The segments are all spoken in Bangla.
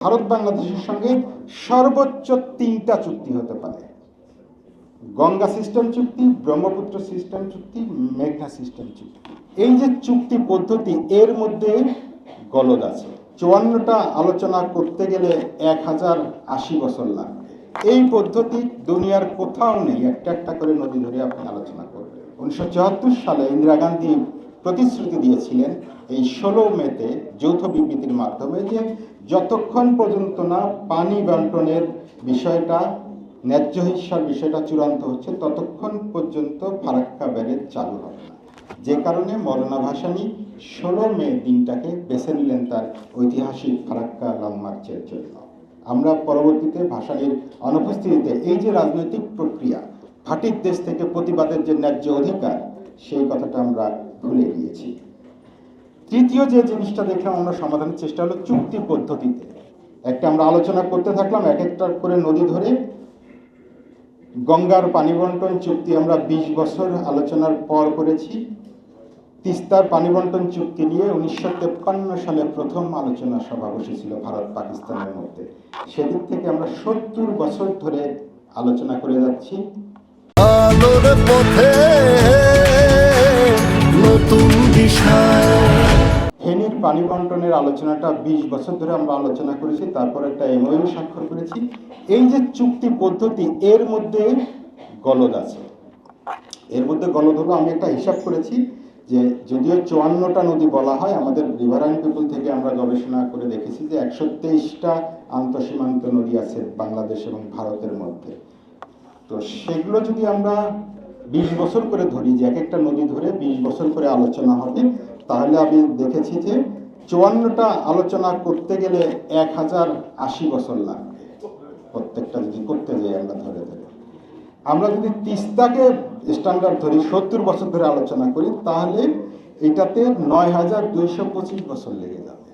ভারত বাংলাদেশের সঙ্গে সর্বোচ্চ 3টা চুক্তি হতে পারে। গঙ্গা সিস্টেম চুক্তি, ব্রহ্মপুত্র সিস্টেম চুক্তি, মেঘনা সিস্টেম চুক্তি। এই যে চুক্তি পদ্ধতি, এর মধ্যে গলদ আছে। 54টা আলোচনা করতে গেলে 1080 বছর লাগবে। এই পদ্ধতি দুনিয়ার কোথাও নেই। একটা একটা করে নদী ধরে আপনি আলোচনা করবেন। 1974 সালে ইন্দিরা গান্ধী প্রতিশ্রুতি দিয়েছিলেন এই 16 মেতে যৌথ বিবৃতির মাধ্যমে যে যতক্ষণ পর্যন্ত না পানি বন্টনের বিষয়টা, ন্যায্য হিস্যার বিষয়টা চূড়ান্ত হচ্ছে, ততক্ষণ পর্যন্ত ফারাক্কা ব্যারেজ চালু হবে না। যে কারণে মৌলানা ভাসানী 16 মে দিনটাকে বেছে নিলেন তার ঐতিহাসিক ফারাক্কা লং মার্চের জন্য। আমরা পরবর্তীতে ভাসানীর অনুপস্থিতিতে এই যে রাজনৈতিক প্রক্রিয়া, ভাটির দেশ থেকে প্রতিবাদের যে ন্যায্য অধিকার, সেই কথাটা আমরা ভুলে গিয়েছি। তৃতীয় যে জিনিসটা দেখলাম আমরা সমাধানের চেষ্টা হলো চুক্তি পদ্ধতিতে। একটা আমরা আলোচনা করতে থাকলাম এক একটা করে নদী ধরে। গঙ্গার পানি বন্টন চুক্তি আমরা 20 বছর আলোচনার পর করেছি। তিস্তার পানি বন্টন চুক্তি নিয়ে 1953 সালে প্রথম আলোচনা সভা বসেছিল ভারত পাকিস্তানের মধ্যে। সেদিক থেকে আমরা 70 বছর ধরে আলোচনা করে যাচ্ছি। আলোর পথে নতুন দিশা। ফেনীর পানি বন্টনের আলোচনাটা 20 বছর ধরে আমরা আলোচনা করেছি, তারপর একটা এমওইউ স্বাক্ষর করেছি। এই যে চুক্তি পদ্ধতি, এর মধ্যে গলদ আছে। এর মধ্যে গলদ হলো, আমি একটা হিসাব করেছি যে যদিও 54টা নদী বলা হয়, আমাদের রিভারাইন পিপল থেকে আমরা গবেষণা করে দেখেছি যে 123টা আন্তঃসীমান্ত নদী আছে বাংলাদেশ এবং ভারতের মধ্যে। তো সেগুলো যদি আমরা 20 বছর করে ধরি, যে এক একটা নদী ধরে 20 বছর করে আলোচনা হবে, তাহলে আমি দেখেছি যে 54টা আলোচনা করতে গেলে 1080 বছর লাগবে প্রত্যেকটা যদি করতে যাই আমরা ধরে ধরে। আমরা যদি তিস্তাকে স্ট্যান্ডার্ড ধরি, 70 বছর ধরে আলোচনা করি, তাহলে এটাতে 9225 বছর লেগে যাবে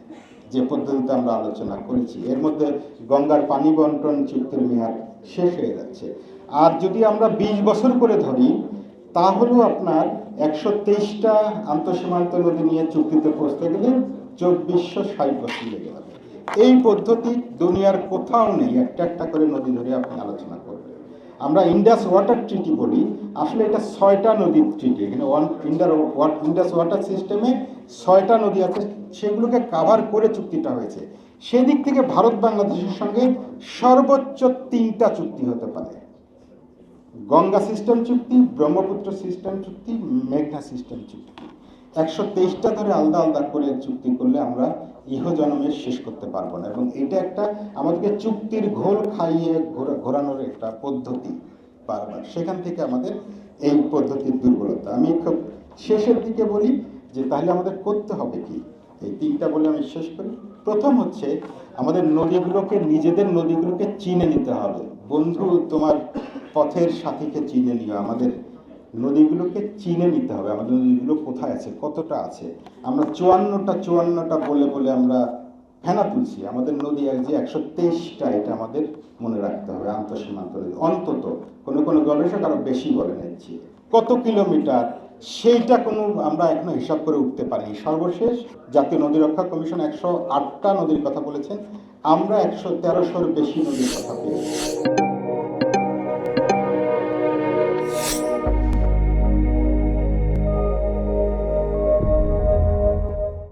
যে পদ্ধতিতে আমরা আলোচনা করেছি। এর মধ্যে গঙ্গার পানি বন্টন চুক্তির মেয়াদ শেষ হয়ে যাচ্ছে। আর যদি আমরা 20 বছর করে ধরি, তাহলেও আপনার 123টা আন্তঃসীমান্ত নদী নিয়ে চুক্তিতে পৌঁছতে গেলে 2460 বছর লেগে যাবে। এই পদ্ধতি দুনিয়ার কোথাও নেই। একটা একটা করে নদী ধরে আপনি আলোচনা করবেন। আমরা ইন্ডাস ওয়াটার ট্রিটি বলি, আসলে এটা 6টা নদীর ট্রিটি। এখানে ইন্ডাস ওয়াটার সিস্টেমে 6টা নদী আছে, সেগুলোকে কাভার করে চুক্তিটা হয়েছে। সেদিক থেকে ভারত বাংলাদেশের সঙ্গে সর্বোচ্চ 3টা চুক্তি হতে পারে। গঙ্গা সিস্টেম চুক্তি, ব্রহ্মপুত্র সিস্টেম চুক্তি, মেঘনা সিস্টেম চুক্তি। 123টা ধরে আলাদা আলাদা করে চুক্তি করলে আমরা ইহজন্মে শেষ করতে পারবো না। এবং এটা একটা আমাদেরকে চুক্তির ঘোল খাইয়ে ঘোরানোর একটা পদ্ধতি বারবার। সেখান থেকে আমাদের এই পদ্ধতির দুর্বলতা। আমি খুব শেষের দিকে বলি যে তাহলে আমাদের করতে হবে কি, এই 3টা বলে আমি শেষ করি। প্রথম হচ্ছে আমাদের নদীগুলোকে, নিজেদের নদীগুলোকে চিনে নিতে হবে। বন্ধু, তোমার পথের সাথীকে চিনে নিও। আমাদের নদীগুলোকে চিনে নিতে হবে, আমাদের নদীগুলো কোথায় আছে, কতটা আছে। আমরা 54টা বলে বলে আমরা ফেনা তুলছি। আমাদের নদী যে 123টা, এটা আমাদের মনে রাখতে হবে। আন্তঃসীমান্ত নদী অন্তত, কোনো কোনো গবেষক আরো বেশি বলে নিচ্ছি। কত কিলোমিটার, সেইটা কোনো আমরা এখনো হিসাব করে উঠতে পারিনি। সর্বশেষ জাতীয় নদী রক্ষা কমিশন 108টা নদীর কথা বলেছেন, আমরা 113শোর বেশি নদীর কথা পেয়েছি।